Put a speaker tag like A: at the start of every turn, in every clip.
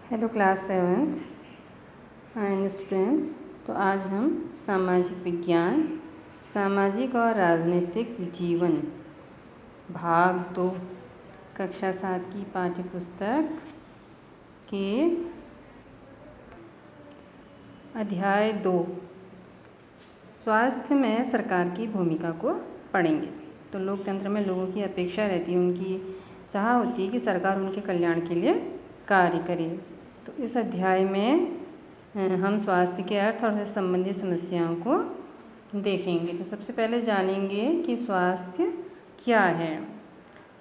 A: Hello class seventh and students. तो आज हम सामाजिक विज्ञान, सामाजिक और राजनीतिक जीवन भाग 2 कक्षा 7 की पाठ्य पुस्तक के अध्याय 2 स्वास्थ्य में सरकार की भूमिका को पढ़ेंगे। तो लोकतंत्र में लोगों की अपेक्षा रहती है, उनकी चाह होती है कि सरकार उनके कल्याण के लिए कार्य करे। तो इस अध्याय में हम स्वास्थ्य के अर्थ और उससे संबंधित समस्याओं को देखेंगे। तो सबसे पहले जानेंगे कि स्वास्थ्य क्या है।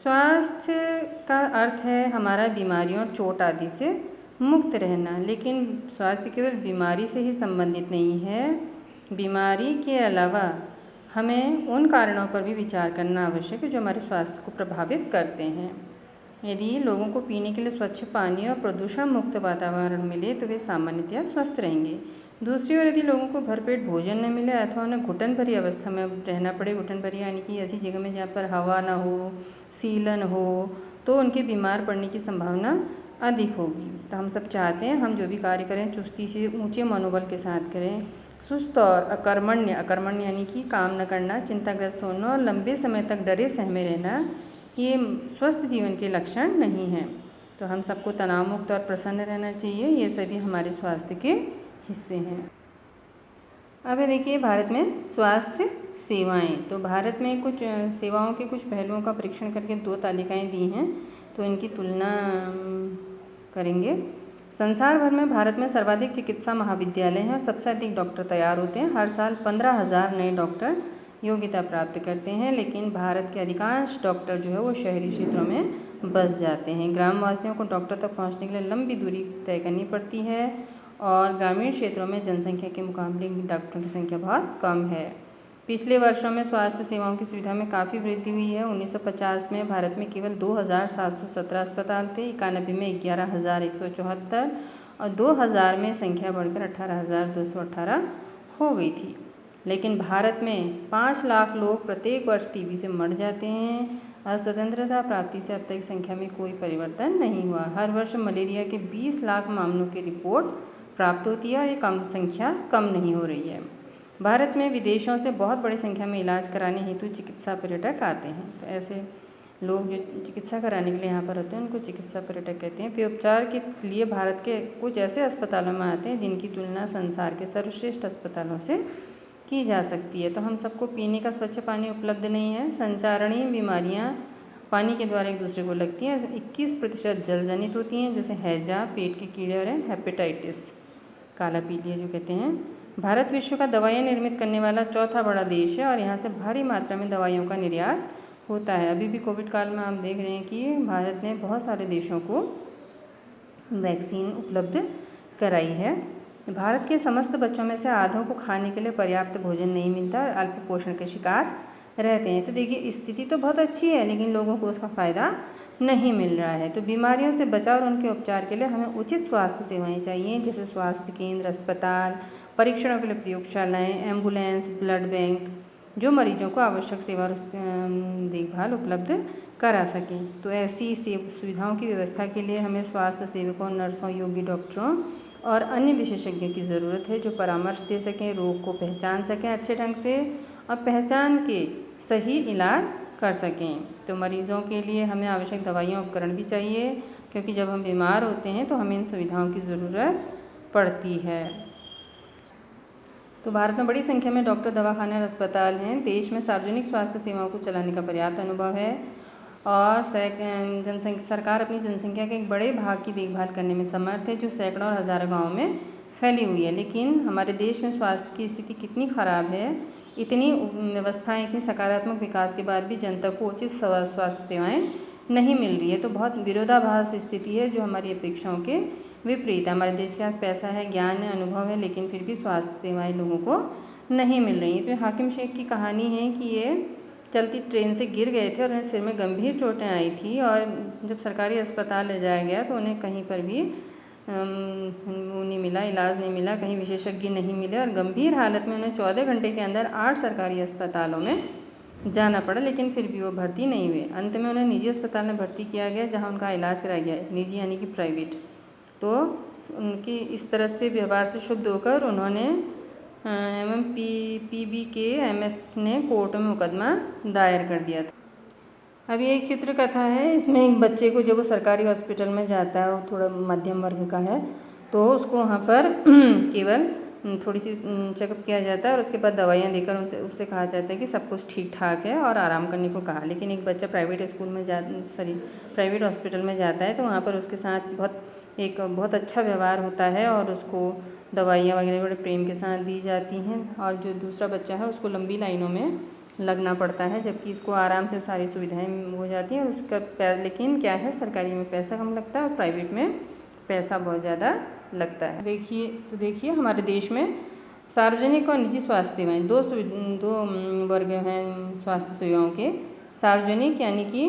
A: स्वास्थ्य का अर्थ है हमारा बीमारियों और चोट आदि से मुक्त रहना, लेकिन स्वास्थ्य केवल बीमारी से ही संबंधित नहीं है। बीमारी के अलावा हमें उन कारणों पर भी विचार करना आवश्यक है जो हमारे स्वास्थ्य को प्रभावित करते हैं। यदि लोगों को पीने के लिए स्वच्छ पानी और प्रदूषण मुक्त वातावरण मिले तो वे सामान्यतया स्वस्थ रहेंगे। दूसरी ओर यदि लोगों को भरपेट भोजन न मिले अथवा उन्हें घुटन भरी अवस्था में रहना पड़े, घुटन भरी यानी कि ऐसी जगह में जहाँ पर हवा ना हो, सीलन हो, तो उनके बीमार पड़ने की संभावना अधिक होगी। तो हम सब चाहते हैं हम जो भी कार्य करें चुस्ती से, ऊंचे मनोबल के साथ करें। सुस्त और अकर्मण्य यानी कि काम न करना, चिंताग्रस्त होना और लंबे समय तक डरे सहमे रहना, ये स्वस्थ जीवन के लक्षण नहीं हैं। तो हम सबको तनाव मुक्त और प्रसन्न रहना चाहिए, ये सभी हमारे स्वास्थ्य के हिस्से हैं। अब देखिए भारत में स्वास्थ्य सेवाएं। तो भारत में कुछ सेवाओं के कुछ पहलुओं का परीक्षण करके 2 तालिकाएं दी हैं, तो इनकी तुलना करेंगे। संसार भर में भारत में सर्वाधिक चिकित्सा महाविद्यालय हैं और सबसे अधिक डॉक्टर तैयार होते हैं। हर साल 15,000 नए डॉक्टर योग्यता प्राप्त करते हैं, लेकिन भारत के अधिकांश डॉक्टर जो है वो शहरी क्षेत्रों में बस जाते हैं। ग्रामवासियों को डॉक्टर तक पहुंचने के लिए लंबी दूरी तय करनी पड़ती है और ग्रामीण क्षेत्रों में जनसंख्या के मुकाबले डॉक्टरों की संख्या बहुत कम है। पिछले वर्षों में स्वास्थ्य सेवाओं की सुविधा में काफ़ी वृद्धि हुई है। 1950 में भारत में केवल 2,717 अस्पताल थे, 91 में 11,174 और 2000 में संख्या बढ़कर 18,218 हो गई थी। लेकिन भारत में 5 लाख लोग प्रत्येक वर्ष टीबी से मर जाते हैं और स्वतंत्रता प्राप्ति से अब तक संख्या में कोई परिवर्तन नहीं हुआ। हर वर्ष मलेरिया के 20 लाख मामलों की रिपोर्ट प्राप्त होती है और ये संख्या कम नहीं हो रही है। भारत में विदेशों से बहुत बड़ी संख्या में इलाज कराने हेतु चिकित्सा पर्यटक आते हैं। तो ऐसे लोग जो चिकित्सा कराने के लिए यहाँ पर होते हैं उनको चिकित्सा पर्यटक कहते हैं। वे उपचार के लिए भारत के कुछ ऐसे अस्पतालों में आते हैं जिनकी तुलना संसार के सर्वश्रेष्ठ अस्पतालों से की जा सकती है। तो हम सबको पीने का स्वच्छ पानी उपलब्ध नहीं है। संचारणीय बीमारियाँ पानी के द्वारा एक दूसरे को लगती हैं। 21% जल जनित होती हैं, जैसे हैजा, पेट के कीड़े और हेपेटाइटिस, काला पीलिया जो कहते हैं। भारत विश्व का दवाइयाँ निर्मित करने वाला चौथा बड़ा देश है और यहाँ से भारी मात्रा में दवाइयों का निर्यात होता है। अभी भी कोविड काल में आप देख रहे हैं कि भारत ने बहुत सारे देशों को वैक्सीन उपलब्ध कराई है। भारत के समस्त बच्चों में से आधों को खाने के लिए पर्याप्त भोजन नहीं मिलता और अल्प पोषण के शिकार रहते हैं। तो देखिए स्थिति तो बहुत अच्छी है, लेकिन लोगों को उसका फ़ायदा नहीं मिल रहा है। तो बीमारियों से बचाव और उनके उपचार के लिए हमें उचित स्वास्थ्य सेवाएं चाहिए, जैसे स्वास्थ्य केंद्र, अस्पताल, परीक्षणों के लिए प्रयोगशालाएँ, एम्बुलेंस, ब्लड बैंक, जो मरीजों को आवश्यक सेवा और देखभाल उपलब्ध करा सकें। तो ऐसी सुविधाओं की व्यवस्था के लिए हमें स्वास्थ्य सेवकों, नर्सों, योग्य डॉक्टरों और अन्य विशेषज्ञों की ज़रूरत है जो परामर्श दे सकें, रोग को पहचान सकें अच्छे ढंग से और पहचान के सही इलाज कर सकें। तो मरीज़ों के लिए हमें आवश्यक दवाइयाँ, उपकरण भी चाहिए, क्योंकि जब हम बीमार होते हैं तो हमें इन सुविधाओं की ज़रूरत पड़ती है। तो भारत में बड़ी संख्या में डॉक्टर, दवाखाने और अस्पताल हैं। देश में सार्वजनिक स्वास्थ्य सेवाओं को चलाने का पर्याप्त अनुभव है और सरकार अपनी जनसंख्या के एक बड़े भाग की देखभाल करने में समर्थ है, जो सैकड़ों और हज़ारों गाँवों में फैली हुई है। लेकिन हमारे देश में स्वास्थ्य की स्थिति कितनी ख़राब है, इतनी व्यवस्थाएं, इतनी सकारात्मक विकास के बाद भी जनता को उचित स्वास्थ्य सेवाएं नहीं मिल रही है। तो बहुत विरोधाभास स्थिति है जो हमारी अपेक्षाओं के विपरीत है। हमारे देश के पास पैसा है, ज्ञान है, अनुभव है, लेकिन फिर भी स्वास्थ्य सेवाएं लोगों को नहीं मिल रही। तो हाकिम शेख की कहानी है कि ये चलती ट्रेन से गिर गए थे और उन्हें सिर में गंभीर चोटें आई थी और जब सरकारी अस्पताल ले जाया गया तो उन्हें कहीं पर भी वो नहीं मिला, इलाज नहीं मिला, कहीं विशेषज्ञ नहीं मिले और गंभीर हालत में उन्हें 14 घंटे के अंदर 8 सरकारी अस्पतालों में जाना पड़ा, लेकिन फिर भी वो भर्ती नहीं हुए। अंत में उन्हें निजी अस्पताल में भर्ती किया गया, जहां उनका इलाज कराया गया, निजी यानी कि प्राइवेट। तो उनकी इस तरह से व्यवहार से क्षुब्ध होकर उन्होंने PBKMS ने कोर्ट में मुकदमा दायर कर दिया था। अभी एक चित्र कथा है, इसमें एक बच्चे को जब वो सरकारी हॉस्पिटल में जाता है, वो थोड़ा मध्यम वर्ग का है, तो उसको वहाँ पर केवल थोड़ी सी चेकअप किया जाता है और उसके बाद दवाइयाँ देकर उससे कहा जाता है कि सब कुछ ठीक ठाक है और आराम करने को कहा। लेकिन एक बच्चा प्राइवेट हॉस्पिटल में जाता है तो वहाँ पर उसके साथ बहुत अच्छा व्यवहार होता है और उसको दवाइयाँ वगैरह बड़े प्रेम के साथ दी जाती हैं, और जो दूसरा बच्चा है उसको लंबी लाइनों में लगना पड़ता है, जबकि इसको आराम से सारी सुविधाएं हो जाती हैं। और लेकिन क्या है, सरकारी में पैसा कम लगता है और प्राइवेट में पैसा बहुत ज़्यादा लगता है। देखिए हमारे देश में सार्वजनिक और निजी स्वास्थ्य सेवाएं दो वर्ग हैं स्वास्थ्य सेवाओं के। सार्वजनिक यानी कि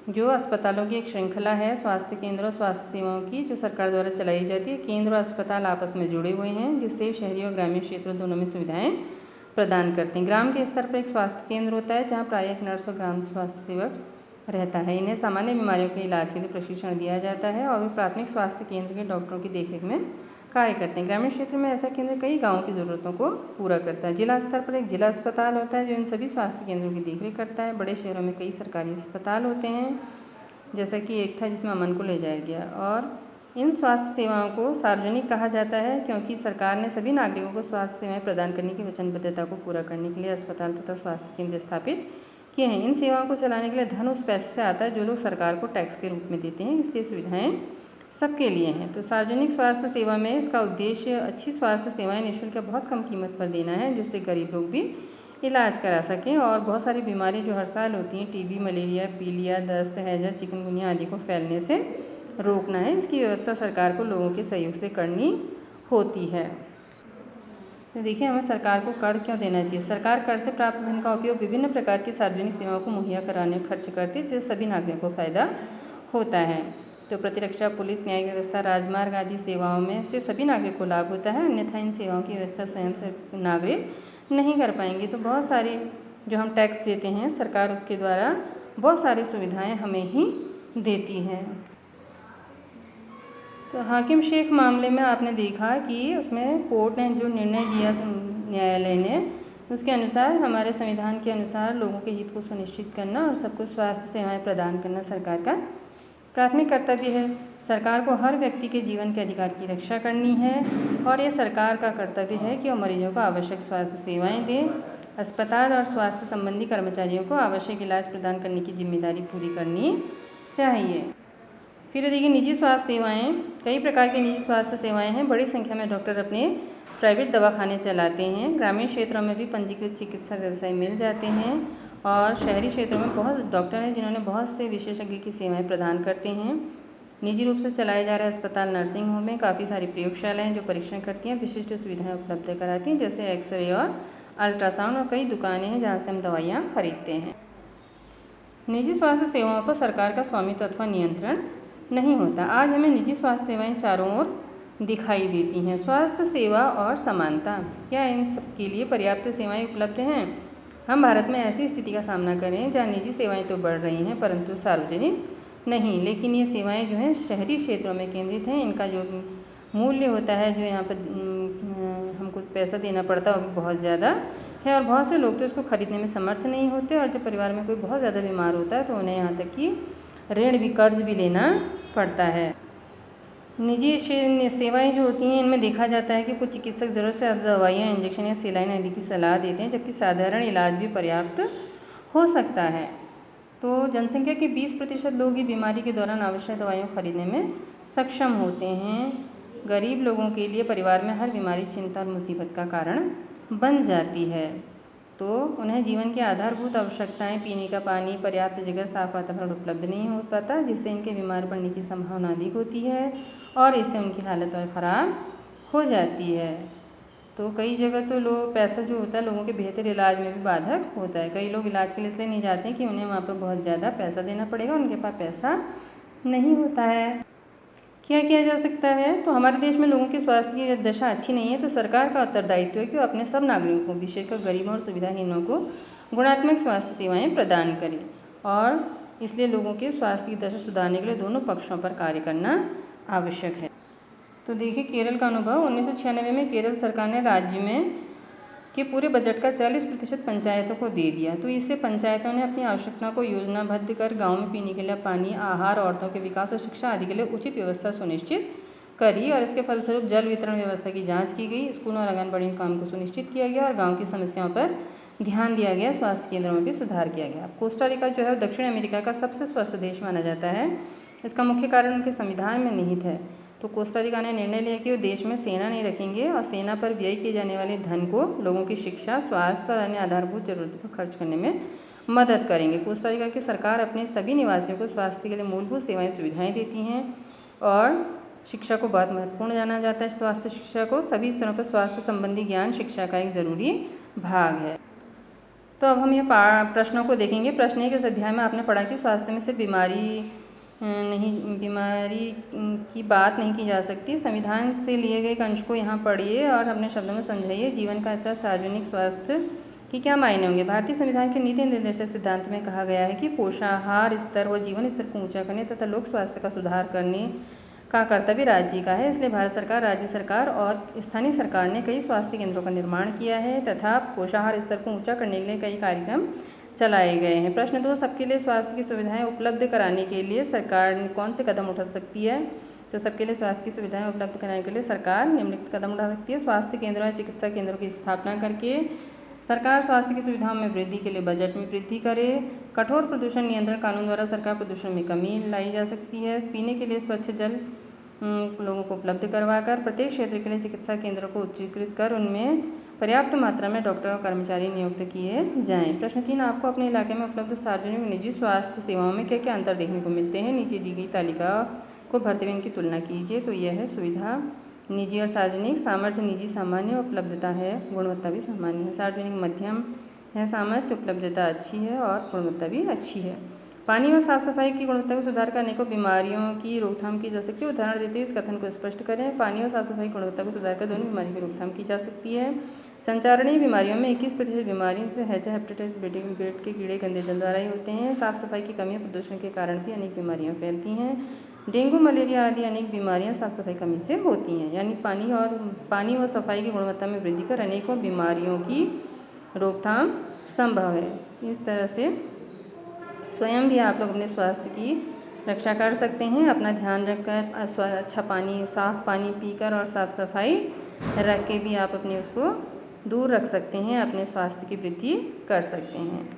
A: जो अस्पतालों की एक श्रृंखला है स्वास्थ्य केंद्र और स्वास्थ्य सेवाओं की, जो सरकार द्वारा चलाई जाती है। केंद्र और अस्पताल आपस में जुड़े हुए हैं, जिससे शहरी और ग्रामीण क्षेत्रों दोनों में सुविधाएं प्रदान करते हैं। ग्राम के स्तर पर एक स्वास्थ्य केंद्र होता है जहाँ प्रायः एक नर्स और ग्राम स्वास्थ्य सेवक रहता है। इन्हें सामान्य बीमारियों के इलाज के लिए प्रशिक्षण दिया जाता है और वे प्राथमिक स्वास्थ्य केंद्र के डॉक्टरों की देखरेख में कार्य करते हैं। ग्रामीण क्षेत्र में ऐसा केंद्र कई गाँवों की ज़रूरतों को पूरा करता है। जिला स्तर पर एक जिला अस्पताल होता है जो इन सभी स्वास्थ्य केंद्रों की देखरेख करता है। बड़े शहरों में कई सरकारी अस्पताल होते हैं, जैसा कि एक था जिसमें अमन को ले जाया गया। और इन स्वास्थ्य सेवाओं को सार्वजनिक कहा जाता है क्योंकि सरकार ने सभी नागरिकों को स्वास्थ्य सेवाएं प्रदान करने की वचनबद्धता को पूरा करने के लिए अस्पताल तथा स्वास्थ्य केंद्र स्थापित किए हैं। इन सेवाओं को चलाने के लिए धन उस पैसे से आता है जो लोग सरकार को टैक्स के रूप में देते हैं, इसलिए सुविधाएं सबके लिए हैं। तो सार्वजनिक स्वास्थ्य सेवा में इसका उद्देश्य अच्छी स्वास्थ्य सेवाएं निःशुल्क बहुत कम कीमत पर देना है, जिससे गरीब लोग भी इलाज करा सकें और बहुत सारी बीमारी जो हर साल होती हैं, टीबी, मलेरिया, पीलिया, दस्त, हैजा, चिकनगुनिया आदि को फैलने से रोकना है। इसकी व्यवस्था सरकार को लोगों के सहयोग से करनी होती है। तो देखिए हमें सरकार को कर क्यों देना चाहिए। सरकार कर से प्राप्त धन का उपयोग विभिन्न प्रकार की सार्वजनिक सेवाओं को मुहैया कराने में खर्च करती है, जिससे सभी नागरिकों को फायदा होता है। तो प्रतिरक्षा, पुलिस, न्यायिक व्यवस्था, राजमार्ग आदि सेवाओं में से सभी नागरिक को लाभ होता है, अन्यथा इन सेवाओं की व्यवस्था स्वयं से नागरिक नहीं कर पाएंगे। तो बहुत सारी जो हम टैक्स देते हैं सरकार उसके द्वारा बहुत सारी सुविधाएं हमें ही देती हैं। तो हाकिम शेख मामले में आपने देखा कि उसमें कोर्ट ने जो निर्णय दिया न्यायालय ने, उसके अनुसार हमारे संविधान के अनुसार लोगों के हित को सुनिश्चित करना और सबको स्वास्थ्य सेवाएं प्रदान करना सरकार का प्राथमिक कर्तव्य है। सरकार को हर व्यक्ति के जीवन के अधिकार की रक्षा करनी है और ये सरकार का कर्तव्य है कि वो मरीजों को आवश्यक स्वास्थ्य सेवाएं दे। अस्पताल और स्वास्थ्य संबंधी कर्मचारियों को आवश्यक इलाज प्रदान करने की जिम्मेदारी पूरी करनी चाहिए। फिर देखिए निजी स्वास्थ्य सेवाएं, कई प्रकार की निजी स्वास्थ्य सेवाएं हैं। बड़ी संख्या में डॉक्टर अपने प्राइवेट दवाखाने चलाते हैं। ग्रामीण क्षेत्रों में भी पंजीकृत चिकित्सा व्यवसाय मिल जाते हैं और शहरी क्षेत्रों में बहुत डॉक्टर हैं जिन्होंने बहुत से विशेषज्ञ की सेवाएं प्रदान करते हैं। निजी रूप से चलाए जा रहे अस्पताल, नर्सिंग होम में काफ़ी सारी प्रयोगशालाएँ जो परीक्षण करती हैं, विशिष्ट सुविधाएँ उपलब्ध कराती हैं, जैसे एक्सरे और अल्ट्रासाउंड, और कई दुकानें हैं जहाँ से हम दवाइयाँ खरीदते हैं। निजी स्वास्थ्य सेवाओं पर सरकार का स्वामित्व अथवा नियंत्रण नहीं होता। आज हमें निजी स्वास्थ्य सेवाएं चारों ओर दिखाई देती हैं। स्वास्थ्य सेवा और समानता, क्या इन सब के लिए पर्याप्त सेवाएं उपलब्ध हैं? हम भारत में ऐसी स्थिति का सामना करें जहां निजी सेवाएं तो बढ़ रही हैं परंतु सार्वजनिक नहीं। लेकिन ये सेवाएं जो हैं शहरी क्षेत्रों में केंद्रित हैं। इनका जो मूल्य होता है, जो यहाँ पर हमको पैसा देना पड़ता है, वो भी बहुत ज़्यादा है और बहुत से लोग तो इसको खरीदने में समर्थ नहीं होते। और जब परिवार में कोई बहुत ज़्यादा बीमार होता है तो उन्हें यहाँ तक कि ऋण भी, कर्ज भी लेना पड़ता है। निजी सेवाएं जो होती हैं इनमें देखा जाता है कि कुछ चिकित्सक ज़रूरत से ज़्यादा दवाइयाँ, इंजेक्शन या सेलाइन आदि की सलाह देते हैं, जबकि साधारण इलाज भी पर्याप्त हो सकता है। तो जनसंख्या के 20% लोग ही बीमारी के दौरान आवश्यक दवाइयाँ खरीदने में सक्षम होते हैं। गरीब लोगों के लिए परिवार में हर बीमारी चिंता और मुसीबत का कारण बन जाती है। तो उन्हें जीवन की आधारभूत आवश्यकताएं, पीने का पानी, पर्याप्त जगह, साफ वातावरण उपलब्ध नहीं हो पाता, जिससे इनके बीमार पड़ने की संभावना अधिक होती है और इससे उनकी हालत और ख़राब हो जाती है। तो कई जगह तो लोग पैसा जो होता है लोगों के बेहतर इलाज में भी बाधक होता है। कई लोग इलाज के लिए इसलिए नहीं जाते कि उन्हें वहाँ पर बहुत ज़्यादा पैसा देना पड़ेगा, उनके पास पैसा नहीं होता है। क्या किया जा सकता है? तो हमारे देश में लोगों की स्वास्थ्य की दशा अच्छी नहीं है, तो सरकार का उत्तरदायित्व है कि वो अपने सब नागरिकों को, विशेषकर गरीबों और सुविधाहीनों को गुणात्मक स्वास्थ्य सेवाएं प्रदान करें। और इसलिए लोगों के स्वास्थ्य की दशा सुधारने के लिए दोनों पक्षों पर कार्य करना आवश्यक है। तो देखिए केरल का अनुभव। 1996 में केरल सरकार ने राज्य में के पूरे बजट का 40% पंचायतों को दे दिया। तो इससे पंचायतों ने अपनी आवश्यकता को योजनाबद्ध कर गाँव में पीने के लिए पानी, आहार, औरतों के विकास और शिक्षा आदि के लिए उचित व्यवस्था सुनिश्चित करी और इसके फलस्वरूप जल वितरण व्यवस्था की जांच की गई, स्कूलों और आंगनबाड़ी के काम को सुनिश्चित किया गया और गाँव की समस्याओं पर ध्यान दिया गया, स्वास्थ्य केंद्रों में भी सुधार किया गया। कोस्टा रिका जो है दक्षिण अमेरिका का सबसे स्वस्थ देश माना जाता है। इसका मुख्य कारण उनके संविधान में निहित है। तो कोस्टा रिका ने निर्णय लिया कि वो देश में सेना नहीं रखेंगे और सेना पर व्यय किए जाने वाले धन को लोगों की शिक्षा, स्वास्थ्य और अन्य आधारभूत जरूरतों पर खर्च करने में मदद करेंगे। कोस्टा रिका की सरकार अपने सभी निवासियों को स्वास्थ्य के लिए मूलभूत सेवाएं सुविधाएं देती हैं और शिक्षा को बहुत महत्वपूर्ण जाना जाता है। स्वास्थ्य शिक्षा को सभी स्तरों पर स्वास्थ्य संबंधी ज्ञान शिक्षा का एक ज़रूरी भाग है। तो अब हम ये प्रश्नों को देखेंगे। प्रश्न 1 इस अध्याय में आपने पढ़ा कि स्वास्थ्य में सिर्फ बीमारी की बात नहीं की जा सकती। संविधान से लिए गए एक अंश को यहाँ पढ़िए और अपने शब्दों में समझाइए। जीवन का स्तर, सार्वजनिक स्वास्थ्य की क्या मायने होंगे। भारतीय संविधान के नीति निर्देशक सिद्धांत में कहा गया है कि पोषाहार स्तर व जीवन स्तर को ऊंचा करने तथा लोक स्वास्थ्य का सुधार करने का कर्तव्य राज्य का है। इसलिए भारत सरकार, राज्य सरकार और स्थानीय सरकार ने कई स्वास्थ्य केंद्रों का निर्माण किया है तथा पोषाहार स्तर को ऊंचा करने के लिए कई कार्यक्रम चलाए गए हैं। प्रश्न 2 सबके लिए स्वास्थ्य की सुविधाएं उपलब्ध कराने के लिए सरकार कौन से कदम उठा सकती है। तो सबके लिए स्वास्थ्य की सुविधाएं उपलब्ध कराने के लिए सरकार निम्नलिखित कदम उठा सकती है। स्वास्थ्य केंद्रों या चिकित्सा केंद्रों की स्थापना करके सरकार स्वास्थ्य की सुविधाओं में वृद्धि के लिए बजट में वृद्धि करे। कठोर प्रदूषण नियंत्रण कानून द्वारा सरकार प्रदूषण में कमी लाई जा सकती है। पीने के लिए स्वच्छ जल लोगों को उपलब्ध करवाकर प्रत्येक क्षेत्र के लिए चिकित्सा केंद्रों को उच्चीकृत कर उनमें पर्याप्त मात्रा में डॉक्टर और कर्मचारी नियुक्त किए जाएं। प्रश्न 3 आपको अपने इलाके में उपलब्ध सार्वजनिक और निजी स्वास्थ्य सेवाओं में क्या क्या अंतर देखने को मिलते हैं। नीचे दी गई तालिका को भरते हुए इनकी तुलना कीजिए। तो यह है सुविधा निजी और सार्वजनिक। सामर्थ्य निजी सामान्य, उपलब्धता है, गुणवत्ता भी सामान्य है। सार्वजनिक मध्यम है, सामर्थ्य, उपलब्धता अच्छी है और गुणवत्ता भी अच्छी है। पानी और साफ सफाई की गुणवत्ता को सुधार करने को बीमारियों की रोकथाम की जा सकती है। उदाहरण देते हुए इस कथन को स्पष्ट करें। पानी और साफ सफाई की गुणवत्ता को सुधार कर दोनों बीमारी की रोकथाम की जा सकती है। संचारणीय बीमारियों में 21% बीमारियों से हेपेटाइटिस, पेट के कीड़े गंदे जल द्वारा ही होते हैं। साफ सफाई की कमी, प्रदूषण के कारण भी अनेक बीमारियां फैलती हैं। डेंगू, मलेरिया आदि अनेक बीमारियां साफ सफाई कमी से होती हैं। यानी पानी और सफाई की गुणवत्ता में वृद्धि कर अनेकों बीमारियों की रोकथाम संभव है। इस तरह से स्वयं भी आप लोग अपने स्वास्थ्य की रक्षा कर सकते हैं। अपना ध्यान रखकर अच्छा पानी, साफ पानी पीकर और साफ सफाई रख के भी आप अपने उसको दूर रख सकते हैं, अपने स्वास्थ्य की वृद्धि कर सकते हैं।